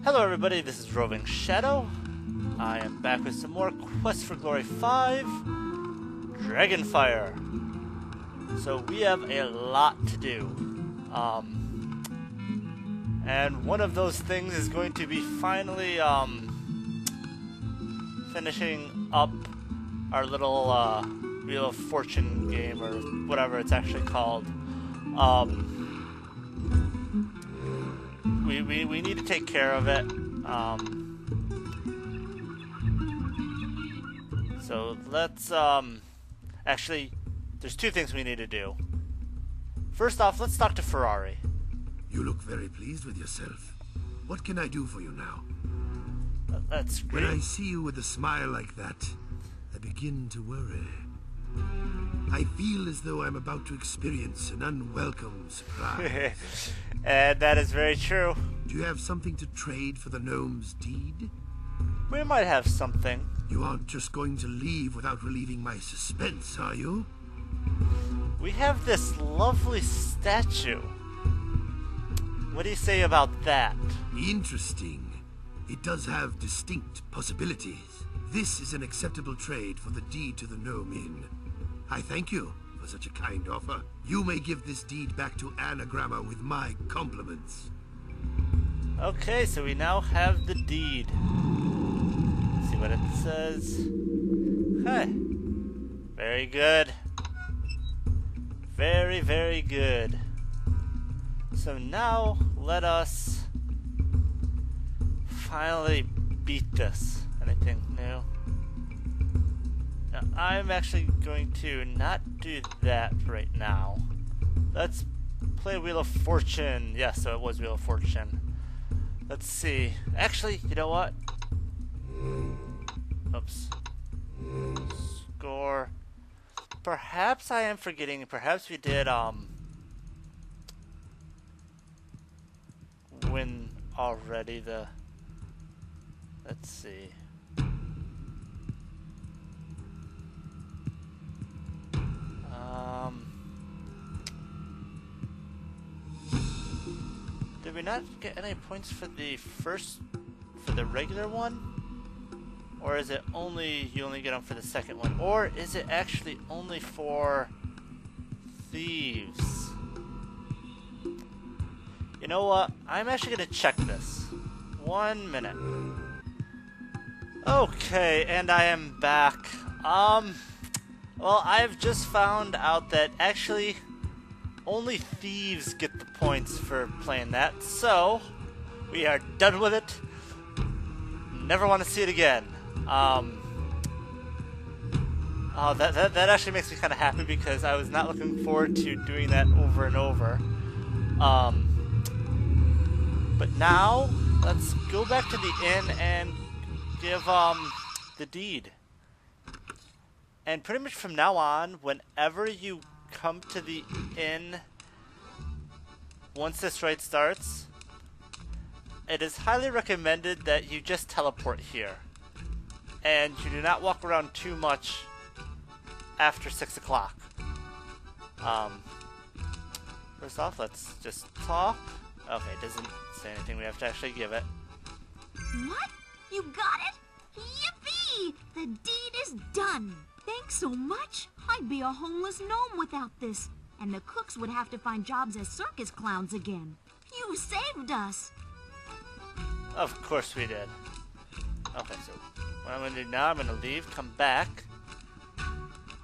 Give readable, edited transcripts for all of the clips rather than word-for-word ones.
Hello everybody, this is Roving Shadow. I am back with some more Quest for Glory 5, Dragonfire. So we have a lot to do. And one of those things is going to be finally finishing up our little Wheel of Fortune game, or whatever it's actually called. We need to take care of it. So let's actually, there's two things we need to do. First off, let's talk to Ferrari. You look very pleased with yourself. What can I do for you now? That's great. When I see you with a smile like that, I begin to worry. I feel as though I'm about to experience an unwelcome surprise. And that is very true. Do you have something to trade for the gnome's deed? We might have something. You aren't just going to leave without relieving my suspense, are you? We have this lovely statue. What do you say about that? Interesting. It does have distinct possibilities. This is an acceptable trade for the deed to the gnome inn. I thank you for such a kind offer. You may give this deed back to Anagramma with my compliments. Okay, so we now have the deed. Let's see what it says. Okay. Very good. Very, very good. So now, let us finally beat this. Anything new? Now, I'm actually going to not do that right now. Let's play Wheel of Fortune. Yes, so it was Wheel of Fortune. Let's see. Actually, you know what? Oops. Score. Perhaps I am forgetting. Perhaps we did win already. Let's see. Did we not get any points for the regular one? Or is it only, you only get them for the second one? Or is it actually only for thieves? You know what? I'm actually going to check this. 1 minute. Okay, and I am back. Well, I've just found out that actually only thieves get the points for playing that, so we are done with it. Never want to see it again. That actually makes me kind of happy because I was not looking forward to doing that over and over. But now let's go back to the inn and give the deed. And pretty much from now on, whenever you come to the inn, once this raid starts, it is highly recommended that you just teleport here. And you do not walk around too much after 6 o'clock. First off, let's just talk. Okay, it doesn't say anything. We have to actually give it. What? You got it? Yippee! The deed is done. Thanks so much. I'd be a homeless gnome without this. And the cooks would have to find jobs as circus clowns again. You saved us. Of course we did. Okay, so what I'm going to do now, I'm going to leave, come back.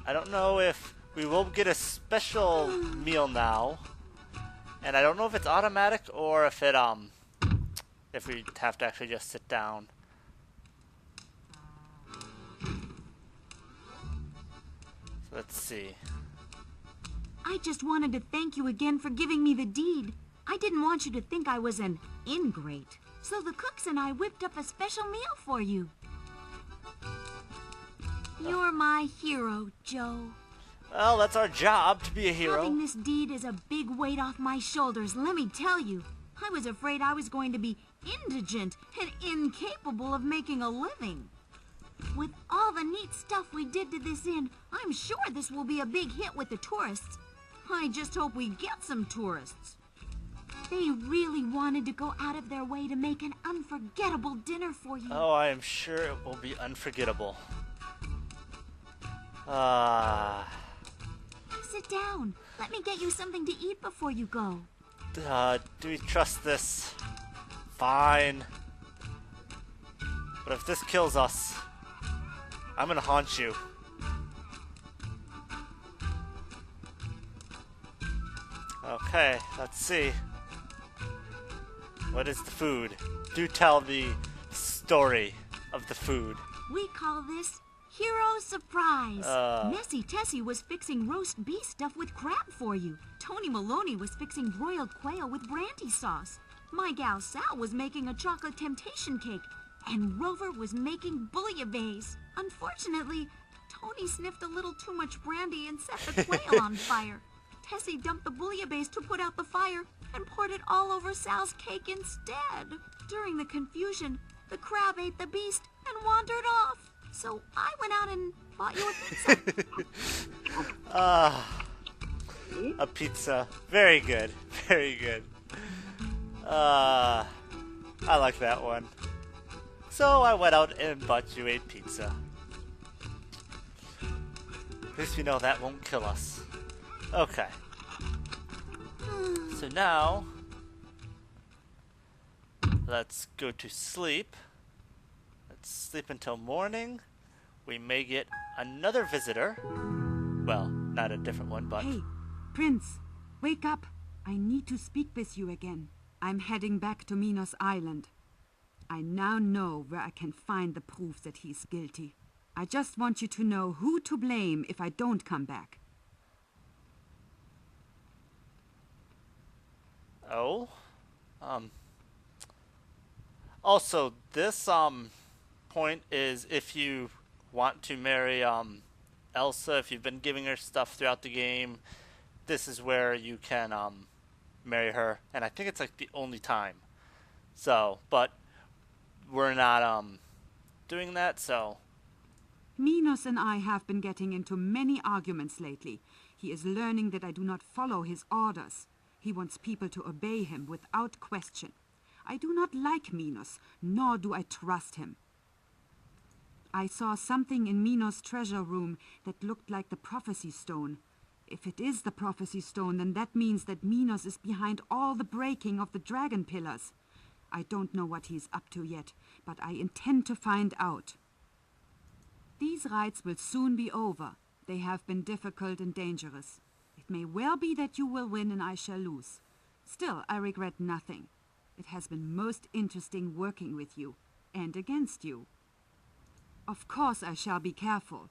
I don't know if we will get a special meal now. And I don't know if it's automatic or if it, if we have to actually just sit down. So let's see. I just wanted to thank you again for giving me the deed. I didn't want you to think I was an ingrate. So the cooks and I whipped up a special meal for you. You're my hero, Joe. Well, that's our job, to be a hero. Having this deed is a big weight off my shoulders, let me tell you. I was afraid I was going to be indigent and incapable of making a living. With all the neat stuff we did to this inn, I'm sure this will be a big hit with the tourists. I just hope we get some tourists. They really wanted to go out of their way to make an unforgettable dinner for you. Oh, I am sure it will be unforgettable. Sit down. Let me get you something to eat before you go. Do we trust this? Fine. But if this kills us, I'm gonna haunt you. Okay, let's see. What is the food? Do tell the story of the food. We call this Hero Surprise. Nessie Tessie was fixing roast beef stuffed with crab for you. Tony Maloney was fixing broiled quail with brandy sauce. My gal Sal was making a chocolate temptation cake. And Rover was making bouillabaisse. Unfortunately, Tony sniffed a little too much brandy and set the quail on fire. Tessie dumped the bouillabaisse to put out the fire and poured it all over Sal's cake instead. During the confusion, the crab ate the beast and wandered off. So I went out and bought you a pizza. A pizza. Very good. Very good. I like that one. So I went out and bought you a pizza. At least we know that won't kill us. Okay. So now, let's go to sleep. Let's sleep until morning. We may get another visitor. Well, not a different one, but... Hey, Prince, wake up. I need to speak with you again. I'm heading back to Minos Island. I now know where I can find the proof that he's guilty. I just want you to know who to blame if I don't come back. Oh? Also, this, point is if you want to marry, Elsa, if you've been giving her stuff throughout the game, this is where you can, marry her. And I think it's, like, the only time. So, but we're not, doing that, so... Minos and I have been getting into many arguments lately. He is learning that I do not follow his orders. He wants people to obey him without question. I do not like Minos, nor do I trust him. I saw something in Minos' treasure room that looked like the prophecy stone. If it is the prophecy stone, then that means that Minos is behind all the breaking of the dragon pillars. I don't know what he's up to yet, but I intend to find out. These rites will soon be over. They have been difficult and dangerous. It may well be that you will win and I shall lose. Still, I regret nothing. It has been most interesting working with you, and against you. Of course I shall be careful.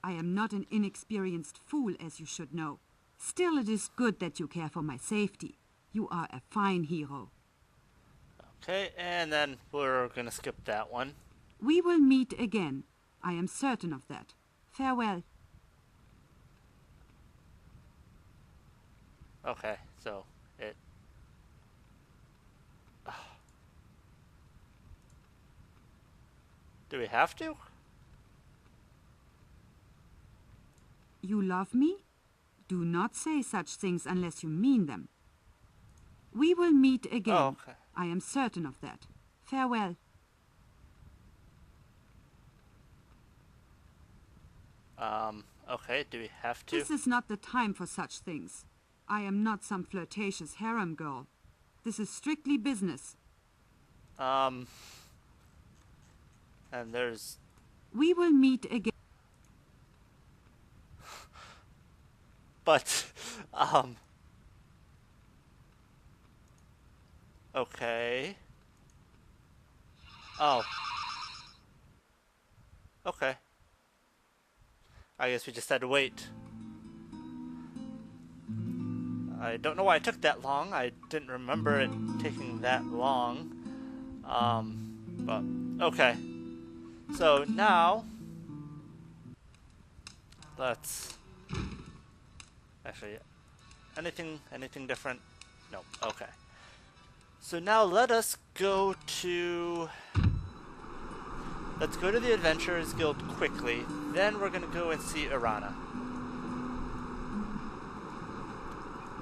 I am not an inexperienced fool, as you should know. Still, it is good that you care for my safety. You are a fine hero. Okay, and then we're gonna skip that one. We will meet again. I am certain of that. Farewell. Okay, so it... Do we have to? You love me? Do not say such things unless you mean them. We will meet again. Oh, okay. I am certain of that. Farewell. Okay, do we have to? This is not the time for such things. I am not some flirtatious harem girl. This is strictly business. And there's... We will meet again. But, okay. Oh. Okay. I guess we just had to wait. I don't know why it took that long. I didn't remember it taking that long. But, okay. So, now... Let's... Actually, anything different? No. Okay. So now let us go to... Let's go to the Adventurers Guild quickly. Then we're gonna go and see Irana.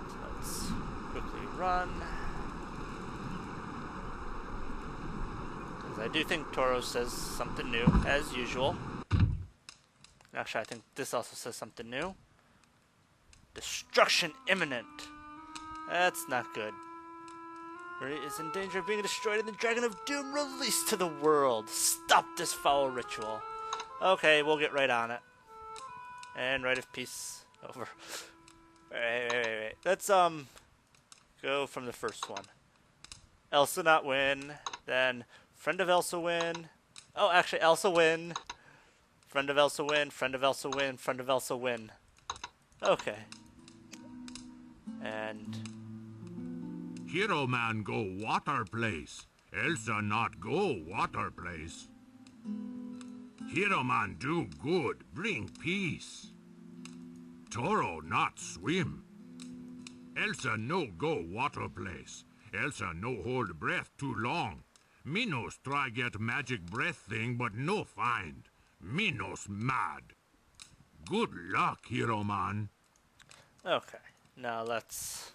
So let's quickly run. Because I do think Toro says something new, as usual. Actually, I think this also says something new. Destruction imminent. That's not good. Marie is in danger of being destroyed and the Dragon of Doom released to the world. Stop this foul ritual. Okay, we'll get right on it. And Rite of Peace over. Wait. Let's, go from the first one. Elsa not win. Then friend of Elsa win. Oh, actually, Elsa win. Friend of Elsa win. Friend of Elsa win. Friend of Elsa win. Okay. And Hero man go water place. Elsa not go water place. Hero man do good, bring peace. Toro not swim. Elsa no go water place. Elsa no hold breath too long. Minos try get magic breath thing, but no find. Minos mad. Good luck, hero man. okay, now let's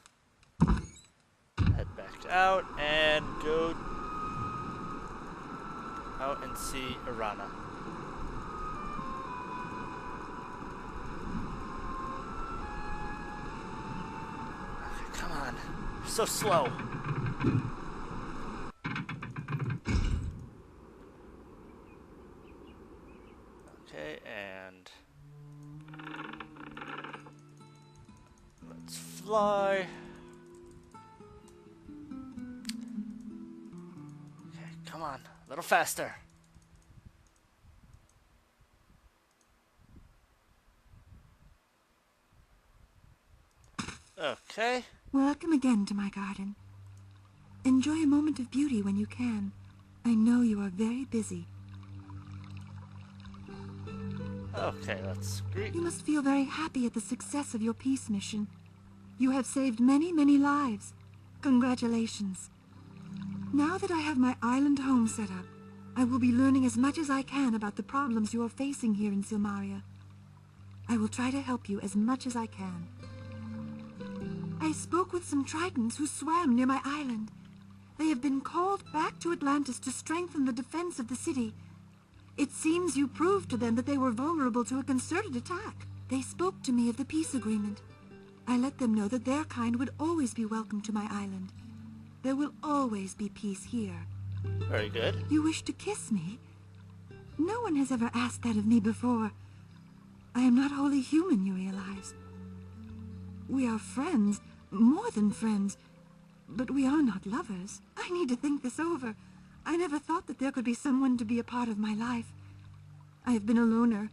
head back out and go out and see Irana. Okay, come on, you're so slow. Okay, and let's fly. Okay, come on, a little faster. Okay. Welcome again to my garden. Enjoy a moment of beauty when you can. I know you are very busy. Okay, let's greet. You must feel very happy at the success of your peace mission. You have saved many, many lives. Congratulations. Now that I have my island home set up, I will be learning as much as I can about the problems you are facing here in Silmaria. I will try to help you as much as I can. I spoke with some tritons who swam near my island. They have been called back to Atlantis to strengthen the defense of the city. It seems you proved to them that they were vulnerable to a concerted attack. They spoke to me of the peace agreement. I let them know that their kind would always be welcome to my island. There will always be peace here. Very good. You wish to kiss me? No one has ever asked that of me before. I am not wholly human, you realize. We are friends, more than friends, but we are not lovers. I need to think this over. I never thought that there could be someone to be a part of my life. I have been a loner.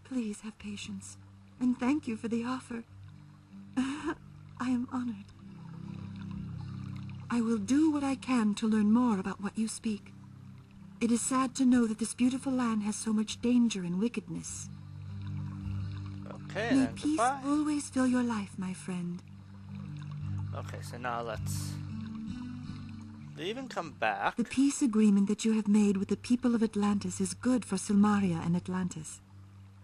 Please have patience, and thank you for the offer. I am honored. I will do what I can to learn more about what you speak. It is sad to know that this beautiful land has so much danger and wickedness. Okay, May then peace goodbye. always fill your life, my friend. Okay, so now let's leave and come back. The peace agreement that you have made with the people of Atlantis is good for Silmaria and Atlantis.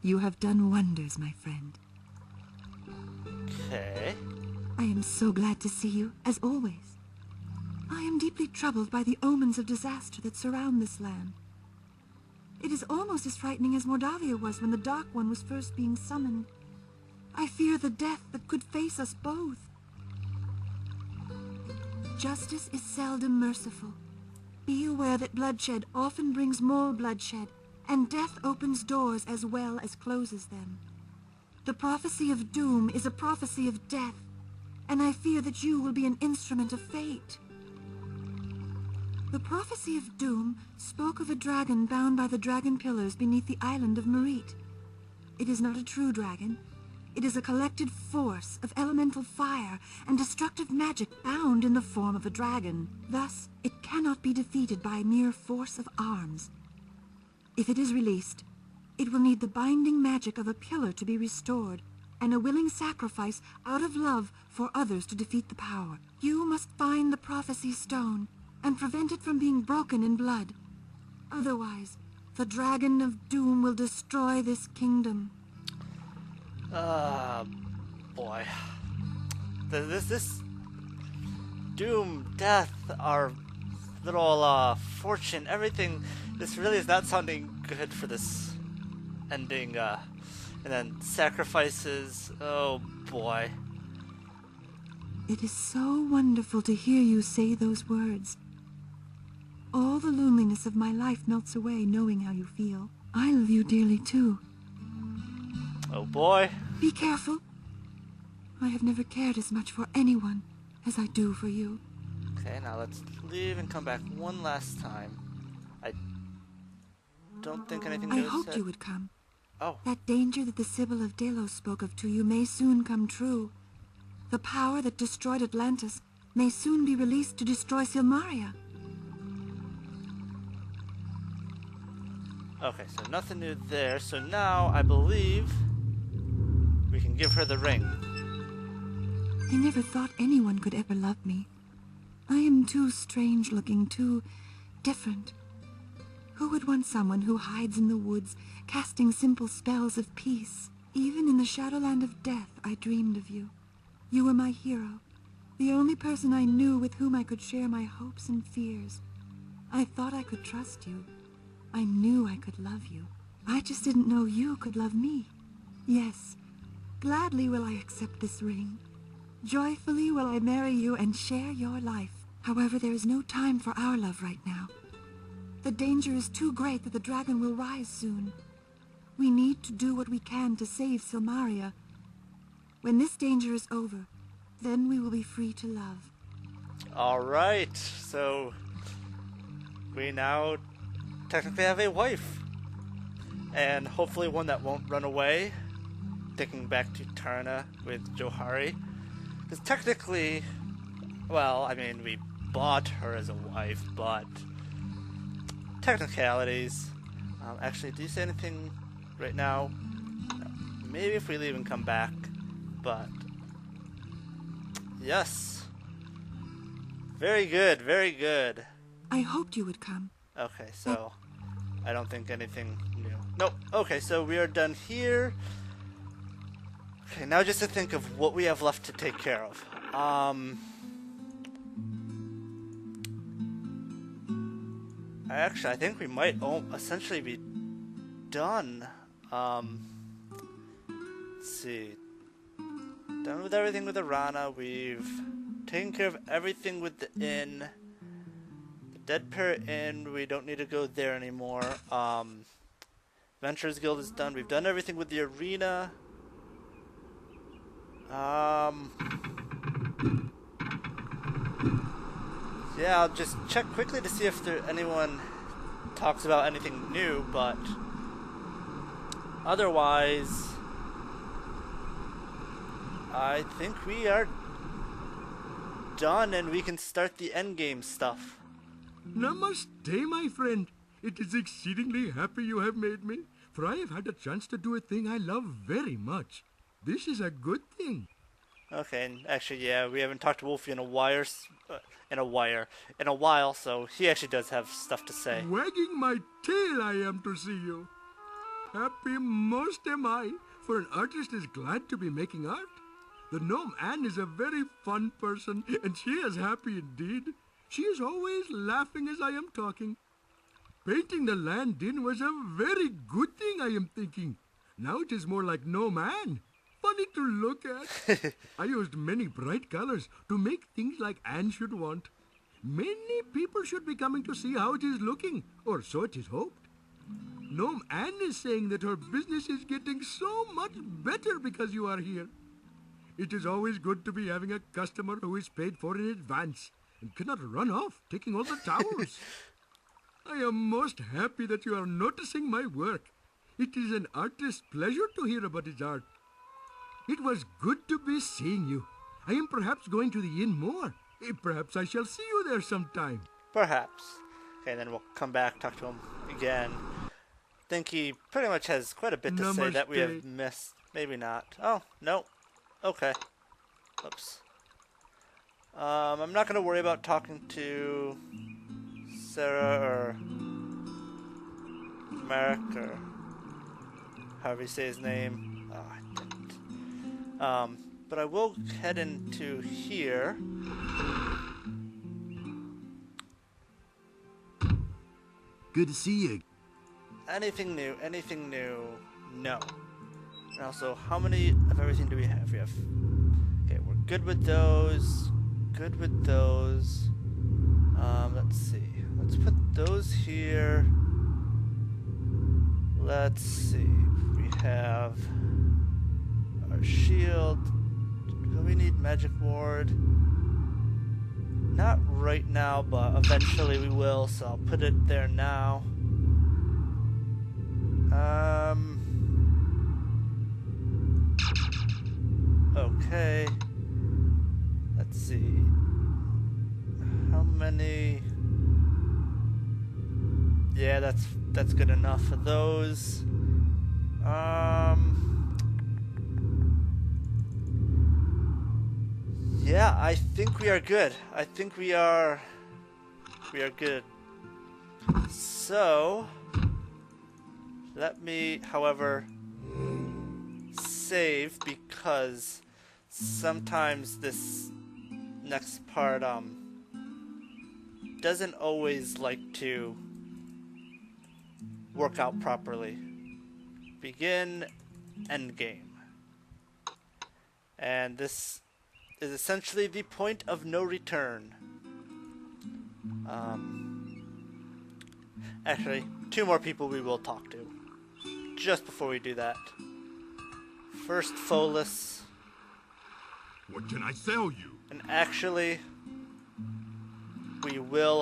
You have done wonders, my friend. Okay. I am so glad to see you, as always. I am deeply troubled by the omens of disaster that surround this land. It is almost as frightening as Mordavia was when the Dark One was first being summoned. I fear the death that could face us both. Justice is seldom merciful. Be aware that bloodshed often brings more bloodshed, and death opens doors as well as closes them. The prophecy of doom is a prophecy of death, and I fear that you will be an instrument of fate. The prophecy of doom spoke of a dragon bound by the dragon pillars beneath the island of Merit. It is not a true dragon. It is a collected force of elemental fire and destructive magic bound in the form of a dragon. Thus, it cannot be defeated by mere force of arms. If it is released, it will need the binding magic of a pillar to be restored, and a willing sacrifice out of love for others to defeat the power. You must find the prophecy stone and prevent it from being broken in blood. Otherwise, the Dragon of Doom will destroy this kingdom. Boy. This Doom, death are little fortune, everything. This really is not sounding good for this ending. And then sacrifices. Oh boy. It is so wonderful to hear you say those words. All the loneliness of my life melts away knowing how you feel. I love you dearly too. Oh boy. Be careful. I have never cared as much for anyone as I do for you. Okay, now let's leave and come back one last time. I don't think anything I new is hoped said. you would come. Oh, That danger that the Sibyl of Delos spoke of to you may soon come true. The power that destroyed Atlantis may soon be released to destroy Silmaria. okay, so nothing new there. So now I believe we can give her the ring. I never thought anyone could ever love me. I am too strange looking, too different. Who would want someone who hides in the woods, casting simple spells of peace? Even in the Shadowland of Death, I dreamed of you. You were my hero, the only person I knew with whom I could share my hopes and fears. I thought I could trust you. I knew I could love you. I just didn't know you could love me. Yes, gladly will I accept this ring. Joyfully will I marry you and share your life. However, there is no time for our love right now. The danger is too great that the dragon will rise soon. We need to do what we can to save Silmaria. When this danger is over, then we will be free to love. Alright, so we now technically have a wife. And hopefully one that won't run away. Thinking back to Tarna with Johari. Because technically, well, I mean, we bought her as a wife, but technicalities. Actually, do you say anything right now? No. Maybe if we leave and come back, but yes. Very good, very good. I hoped you would come. Okay, so I don't think anything new. Nope. Okay, so we are done here. Okay, now just to think of what we have left to take care of. Actually, I think we might essentially be done. Let's see. Done with everything with Arana. We've taken care of everything with the inn. The Dead Parrot Inn, we don't need to go there anymore. Venturers Guild is done. We've done everything with the arena. Yeah, I'll just check quickly to see if anyone talks about anything new, but otherwise, I think we are done and we can start the endgame stuff. Namaste, my friend. It is exceedingly happy you have made me, for I have had a chance to do a thing I love very much. This is a good thing. Okay, and actually, yeah, we haven't talked to Wolfie in a while, so he actually does have stuff to say. Wagging my tail I am to see you. Happy most am I, for an artist is glad to be making art. The gnome Anne is a very fun person, and she is happy indeed. She is always laughing as I am talking. Painting the land in was a very good thing, I am thinking. Now it is more like gnome Anne. Funny to look at. I used many bright colors to make things like Anne should want. Many people should be coming to see how it is looking, or so it is hoped. Gnome Anne is saying that her business is getting so much better because you are here. It is always good to be having a customer who is paid for in advance and cannot run off taking all the towels. I am most happy that you are noticing my work. It is an artist's pleasure to hear about his art. It was good to be seeing you. I am perhaps going to the inn more. Perhaps I shall see you there sometime. Perhaps. Okay, then we'll come back, talk to him again. I think he pretty much has quite a bit to say that we have missed. Maybe not. Oh, no. Okay. Oops. I'm not going to worry about talking to Sarah or Marek or however you say his name. Oh, I didn't. But I will head into here. Good to see you. Anything new? Anything new? No. And also, how many of everything do we have? We have... Okay, we're good with those. Good with those. Let's see. Let's put those here. Let's see. We have our shield. Do we need magic ward? Not right now, but eventually we will, so I'll put it there now. Okay. Let's see. How many? Yeah, that's good enough for those. Yeah, I think we are good. I think we are good. So, let me, however, save, because sometimes this next part doesn't always like to work out properly. Begin endgame. And this is essentially the point of no return. Actually, 2 more people we will talk to just before we do that. First, Folus. What can I sell you? And actually, we will,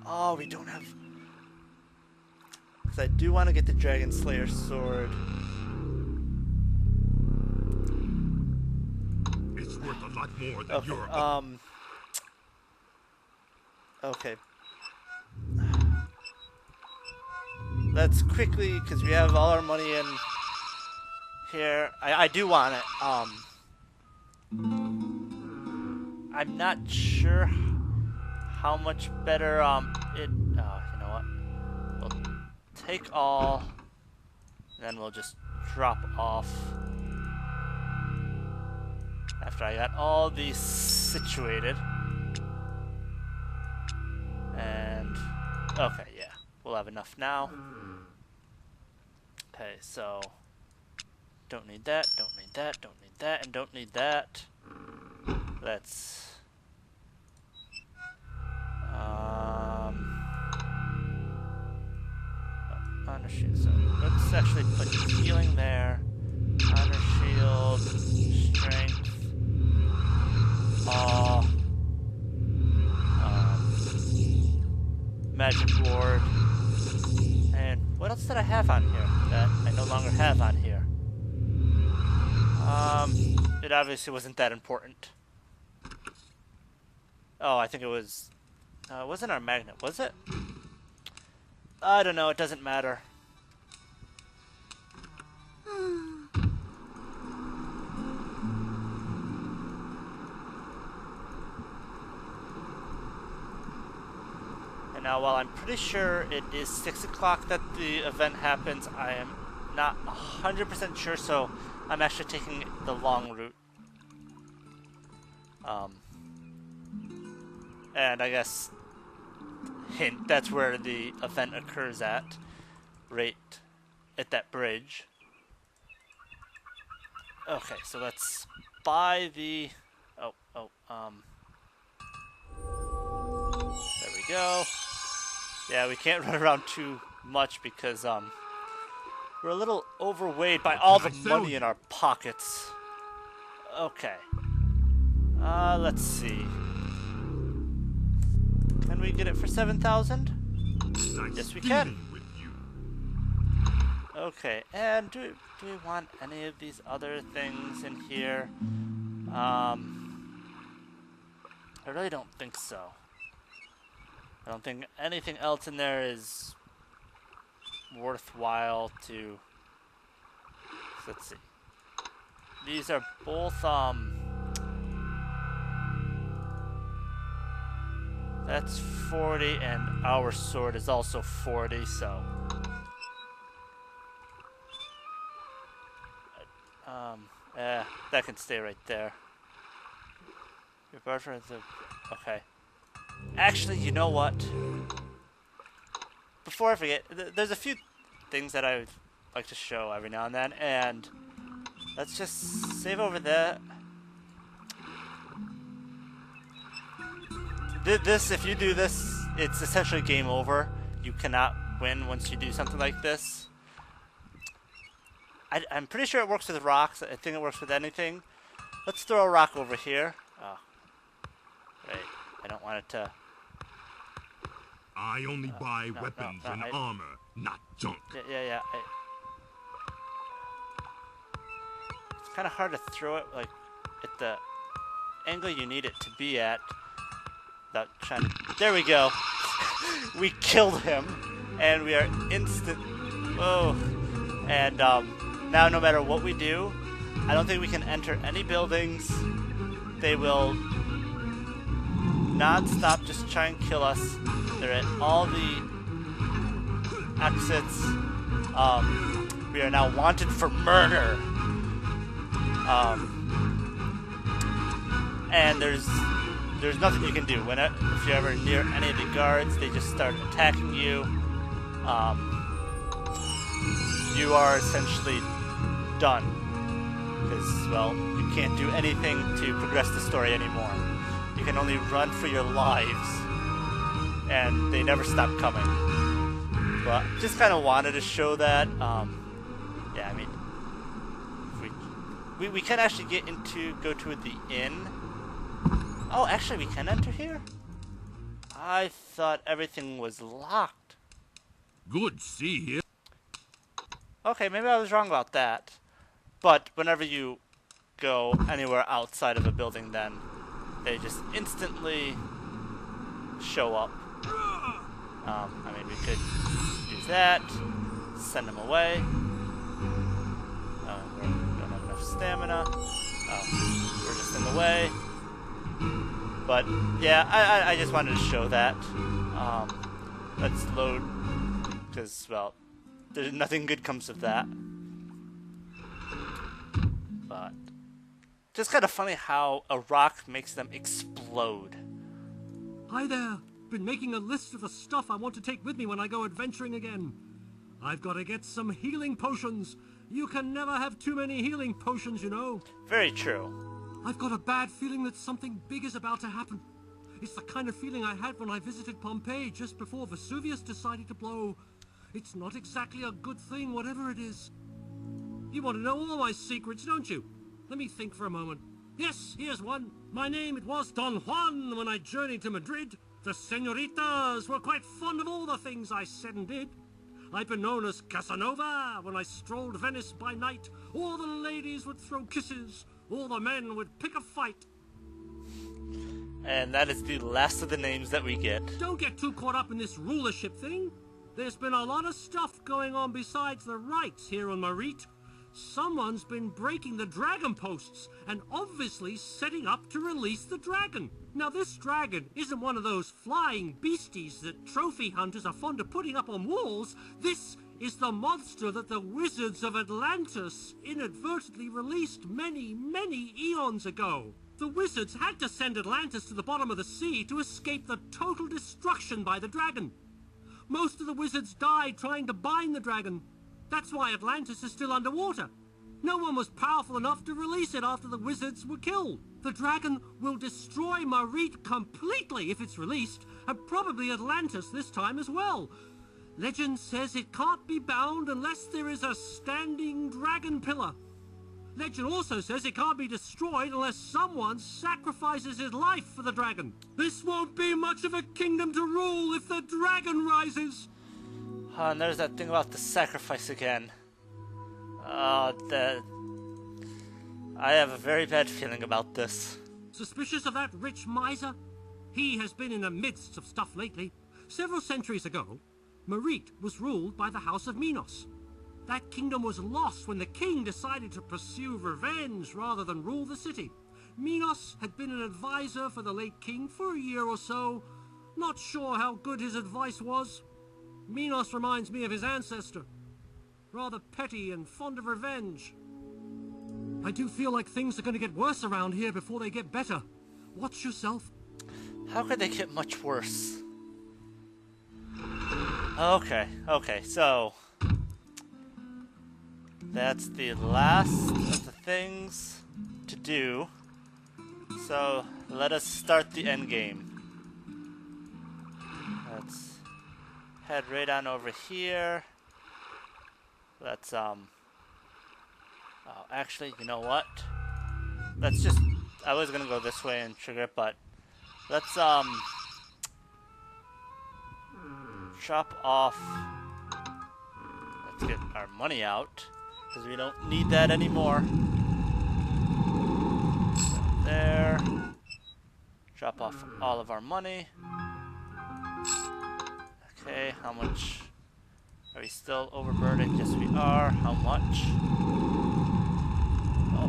oh, we don't have... Because I do want to get the Dragon Slayer sword. It's worth a lot more than Okay, your... okay. Let's quickly, because we have all our money in here. I do want it. I'm not sure how much better it. You know what? We'll take all, and then we'll just drop off after I got all these situated. And okay, yeah, we'll have enough now. Okay, so don't need that, don't need that, don't need that, and don't need that. Let's honor shield. So let's actually put healing there. Honor shield, strength, awe, magic ward, and what else did I have on here that I no longer have on here? It obviously wasn't that important. Oh, I think it was... wasn't our magnet, was it? I don't know, it doesn't matter. And now, while I'm pretty sure it is 6 o'clock that the event happens, I am not 100% sure, so I'm actually taking the long route. And I guess, hint, that's where the event occurs at, right at that bridge. Okay, so let's buy the, there we go. Yeah, we can't run around too much because, we're a little overweight by all the money in our pockets. Okay. Let's see. Can we get it for 7,000? Yes, we can. Okay, and do we want any of these other things in here? I really don't think so. I don't think anything else in there is worthwhile to... So let's see. These are both, that's 40, and our sword is also 40, so... that can stay right there. Your partner is a... Okay. Actually, you know what? before I forget, there's a few things that I would like to show every now and then, and let's just save over there. This, if you do this, it's essentially game over. You cannot win once you do something like this. I'm pretty sure it works with rocks. I think it works with anything. Let's throw a rock over here. Oh. Wait, I don't want it to... I only buy weapons and armor, not junk. Yeah. It's kind of hard to throw it like at the angle you need it to be at. Without trying to... There we go. We killed him, and we are instant. Whoa! And now, no matter what we do, I don't think we can enter any buildings. They will non-stop just try and kill us. They're at all the exits. We are now wanted for murder. And there's nothing you can do. If you're ever near any of the guards, they just start attacking you. You are essentially done. Because, well, you can't do anything to progress the story anymore. You can only run for your lives. And they never stop coming. But just kind of wanted to show that. Yeah, I mean, we can actually go to the inn. Oh, actually, we can enter here? I thought everything was locked. Good see here. Okay, maybe I was wrong about that. But whenever you go anywhere outside of a building, then they just instantly show up. I mean, we could do that, send them away. We don't have enough stamina. Oh, we're just in the way. But yeah, I just wanted to show that. Let's load, because, well, there's nothing good comes of that. But just kind of funny how a rock makes them explode. Hi there. Been making a list of the stuff I want to take with me when I go adventuring again. I've got to get some healing potions. You can never have too many healing potions, you know. Very true. I've got a bad feeling that something big is about to happen. It's the kind of feeling I had when I visited Pompeii just before Vesuvius decided to blow. It's not exactly a good thing, whatever it is. You want to know all my secrets, don't you? Let me think for a moment. Yes, here's one. My name, it was Don Juan when I journeyed to Madrid. The senoritas were quite fond of all the things I said and did. I've been known as Casanova when I strolled Venice by night. All the ladies would throw kisses. All the men would pick a fight. And that is the last of the names that we get. Don't get too caught up in this rulership thing. There's been a lot of stuff going on besides the rites here on Marite. Someone's been breaking the dragon posts and obviously setting up to release the dragon. Now, this dragon isn't one of those flying beasties that trophy hunters are fond of putting up on walls. This is the monster that the wizards of Atlantis inadvertently released many, many eons ago. The wizards had to send Atlantis to the bottom of the sea to escape the total destruction by the dragon. Most of the wizards died trying to bind the dragon. That's why Atlantis is still underwater. No one was powerful enough to release it after the wizards were killed. The dragon will destroy Marite completely if it's released, and probably Atlantis this time as well. Legend says it can't be bound unless there is a standing dragon pillar. Legend also says it can't be destroyed unless someone sacrifices his life for the dragon. This won't be much of a kingdom to rule if the dragon rises. And there's that thing about the sacrifice again. I have a very bad feeling about this. Suspicious of that rich miser? He has been in the midst of stuff lately. Several centuries ago, Marite was ruled by the House of Minos. That kingdom was lost when the king decided to pursue revenge rather than rule the city. Minos had been an advisor for the late king for a year or so. Not sure how good his advice was. Minos reminds me of his ancestor. Rather petty and fond of revenge. I do feel like things are going to get worse around here before they get better. Watch yourself. How could they get much worse? Okay, so that's the last of the things to do. So let us start the end game. Let's head right on over here. Let's oh, actually, you know what? Let's just, I was gonna go this way and trigger it, but let's chop off. Let's get our money out because we don't need that anymore. There. Drop off all of our money. Okay, how much? Are we still overburdened? Yes, we are. How much? Oh,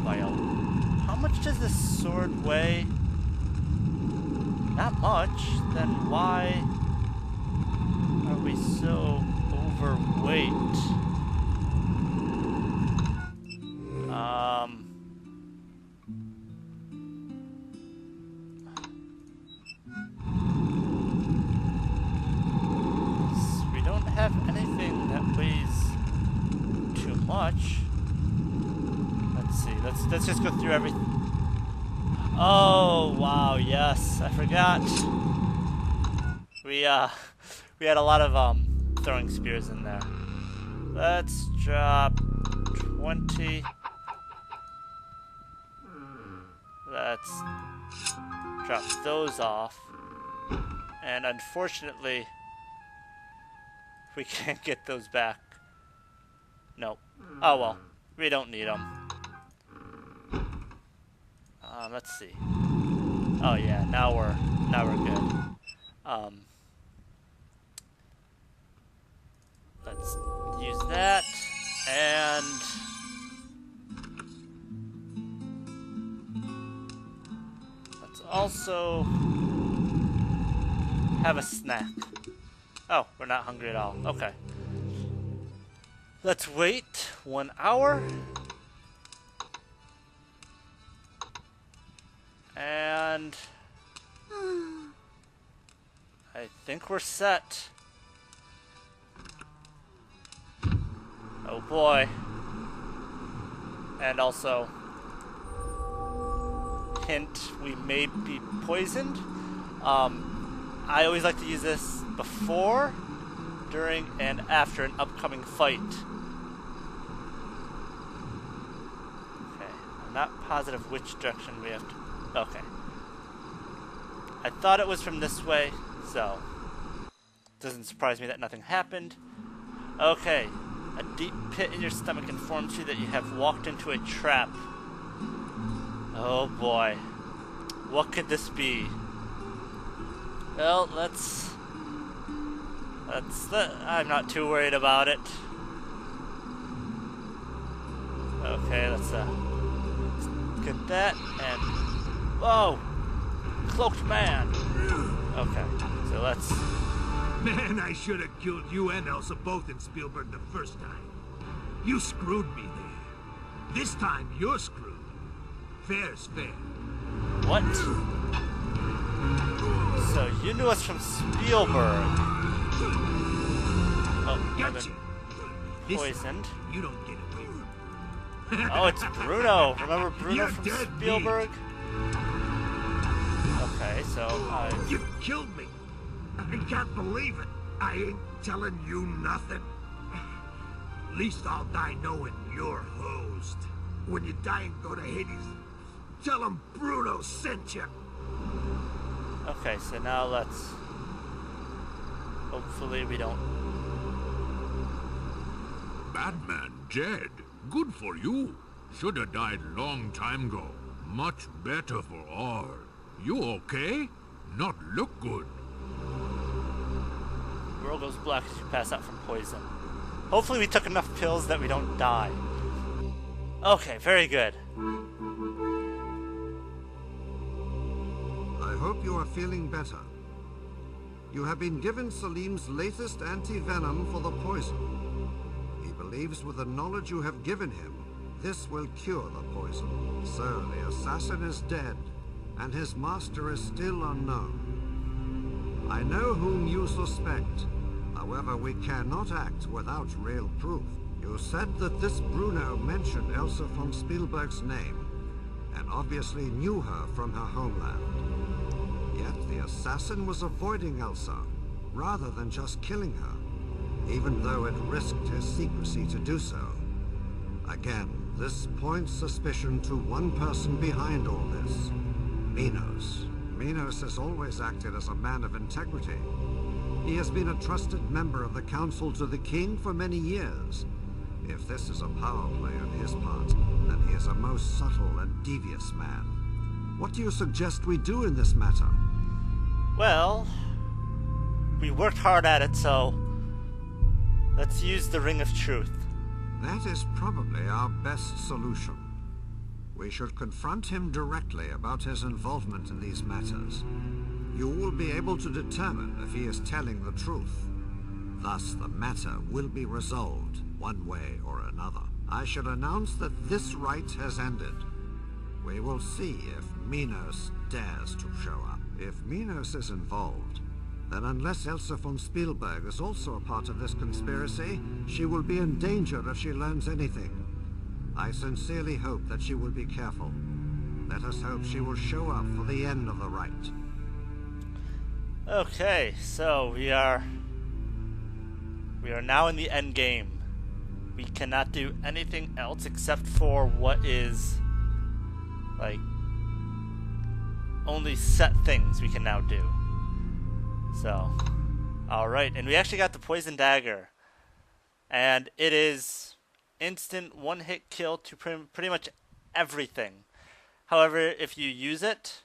how much does this sword weigh? Not much. Then why are we so overweight? We don't have anything that weighs too much. Let's see. Let's just go through everything. Oh wow, yes, I forgot. We had a lot of throwing spears in there. Let's drop 20. Let's drop those off. And unfortunately, we can't get those back. Nope. Oh well, we don't need them. Let's see. Oh yeah, now we're good. Let's use that, and let's also have a snack. Oh, we're not hungry at all. Okay. Let's wait 1 hour. And I think we're set. Oh boy. And also, hint, we may be poisoned. I always like to use this before, during, and after an upcoming fight. Okay, I'm not positive which direction we have to. Okay. I thought it was from this way, so doesn't surprise me that nothing happened. Okay. A deep pit in your stomach informs you that you have walked into a trap. Oh boy. What could this be? Well, I'm not too worried about it. Okay, let's get that and whoa! Cloaked man! Okay, so let's... Man, I should have killed you and Elsa both in Spielberg the first time. You screwed me there. This time, you're screwed. Fair's fair. What? So, you knew us from Spielberg. Oh, Gotcha! Poisoned. You don't get away from me. Oh, it's Bruno. Remember Bruno You're from dead Spielberg? Okay, so You killed me. I can't believe it. I ain't telling you nothing. At least I'll die knowing you're hosed. When you die and go to Hades, tell him Bruno sent you. Okay, so now let's... Hopefully we don't... Batman dead. Good for you. Should have died long time ago. Much better for all. You okay? Not look good. The world goes black as you pass out from poison. Hopefully we took enough pills that we don't die. Okay, very good. I hope you are feeling better. You have been given Salim's latest anti-venom for the poison. He believes with the knowledge you have given him, this will cure the poison. So the assassin is dead, and his master is still unknown. I know whom you suspect. I However, we cannot act without real proof. You said that this Bruno mentioned Elsa von Spielberg's name, and obviously knew her from her homeland. Yet the assassin was avoiding Elsa, rather than just killing her, even though it risked his secrecy to do so. Again, this points suspicion to one person behind all this. Minos. Minos has always acted as a man of integrity. He has been a trusted member of the council to the king for many years. If this is a power play on his part, then he is a most subtle and devious man. What do you suggest we do in this matter? Well, we worked hard at it, so let's use the Ring of Truth. That is probably our best solution. We should confront him directly about his involvement in these matters. You will be able to determine if he is telling the truth. Thus, the matter will be resolved one way or another. I shall announce that this rite has ended. We will see if Minos dares to show up. If Minos is involved, then unless Elsa von Spielberg is also a part of this conspiracy, she will be in danger if she learns anything. I sincerely hope that she will be careful. Let us hope she will show up for the end of the rite. Okay, so we are now in the end game. We cannot do anything else except for what is like only set things we can now do. So, alright, and we actually got the poison dagger, and it is instant one-hit kill to pretty much everything. However, if you use it,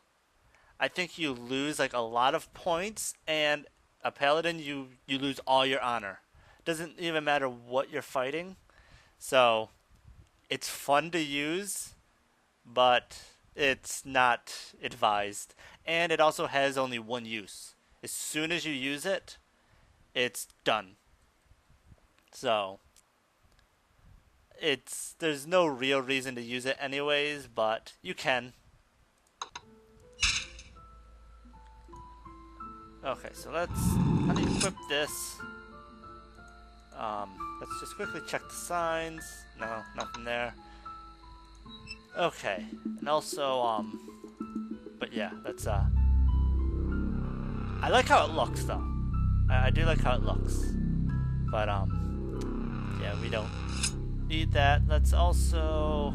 I think you lose like a lot of points, and a paladin, you lose all your honor. Doesn't even matter what you're fighting. So it's fun to use, but it's not advised. And it also has only one use. As soon as you use it, it's done. So there's no real reason to use it anyways, but you can. Okay, so let's unequip this. Let's just quickly check the signs. No, nothing there. Okay, and also, but yeah, that's, I like how it looks, though. I do like how it looks. But, yeah, we don't need that. Let's also,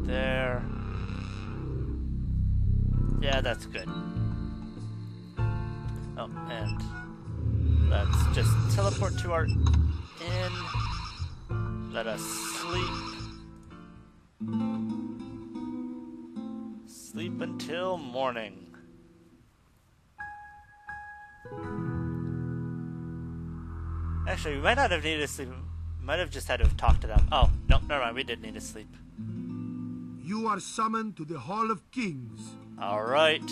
there. Yeah, that's good. Oh, and let's just teleport to our inn. Let us sleep. Sleep until morning. Actually, we might not have needed to sleep. We might have just had to have talked to them. Oh, no, never mind. We did need to sleep. You are summoned to the Hall of Kings. Alright.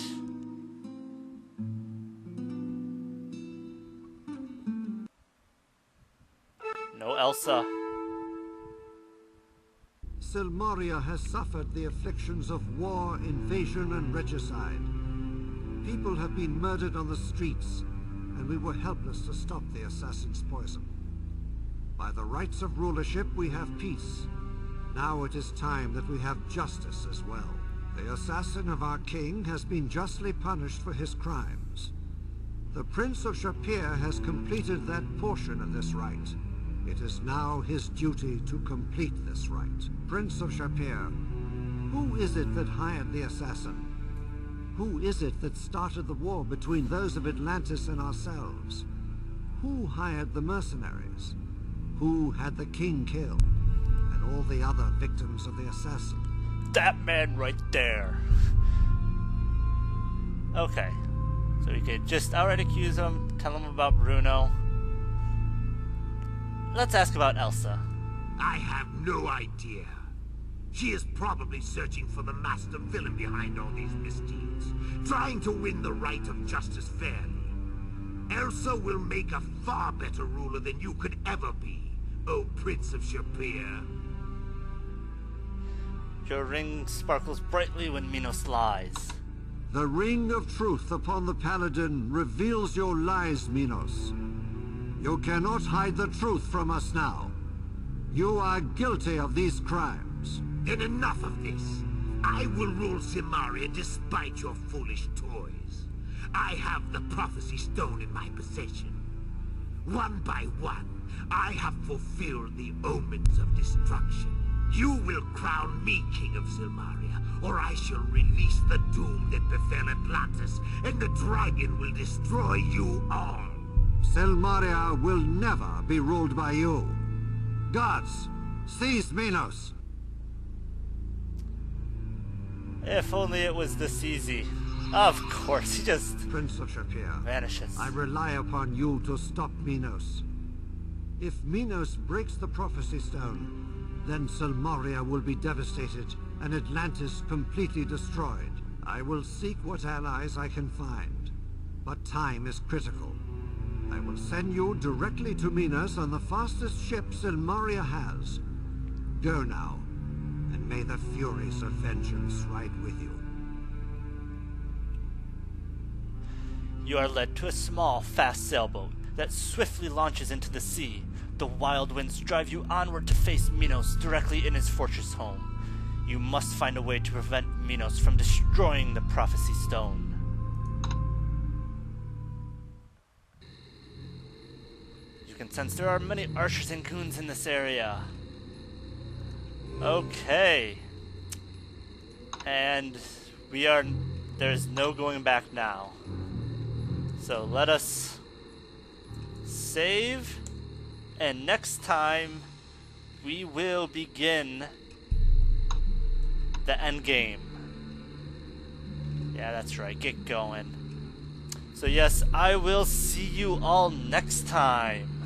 No Elsa. Silmaria has suffered the afflictions of war, invasion, and regicide. People have been murdered on the streets, and we were helpless to stop the assassin's poison. By the rights of rulership, we have peace. Now it is time that we have justice as well. The assassin of our king has been justly punished for his crimes. The Prince of Shapir has completed that portion of this rite. It is now his duty to complete this rite. Prince of Shapir, who is it that hired the assassin? Who is it that started the war between those of Atlantis and ourselves? Who hired the mercenaries? Who had the king killed? And all the other victims of the assassin? That man right there. Okay. So we could just outright accuse him, tell him about Bruno. Let's ask about Elsa. I have no idea. She is probably searching for the master villain behind all these misdeeds, trying to win the right of justice fairly. Elsa will make a far better ruler than you could ever be, O Prince of Shapir. Your ring sparkles brightly when Minos lies. The ring of truth upon the paladin reveals your lies, Minos. You cannot hide the truth from us now. You are guilty of these crimes. Then enough of this. I will rule Silmaria despite your foolish toys. I have the prophecy stone in my possession. One by one, I have fulfilled the omens of destruction. You will crown me king of Silmaria, or I shall release the doom that befell Atlantis, and the dragon will destroy you all. Silmaria will never be ruled by you. Guards, seize Minos. If only it was this easy. Of course, he just Prince of Shapir, vanishes. I rely upon you to stop Minos. If Minos breaks the prophecy stone, then Silmaria will be devastated and Atlantis completely destroyed. I will seek what allies I can find, but time is critical. I will send you directly to Minos on the fastest ship Silmaria has. Go now, and may the Furies of Vengeance ride with you. You are led to a small, fast sailboat that swiftly launches into the sea. The wild winds drive you onward to face Minos directly in his fortress home. You must find a way to prevent Minos from destroying the prophecy stone. You can sense there are many archers and goons in this area. Okay. And there's no going back now. So let us save, and next time we will begin the end game. Yeah, that's right, get going. So yes, I will see you all next time.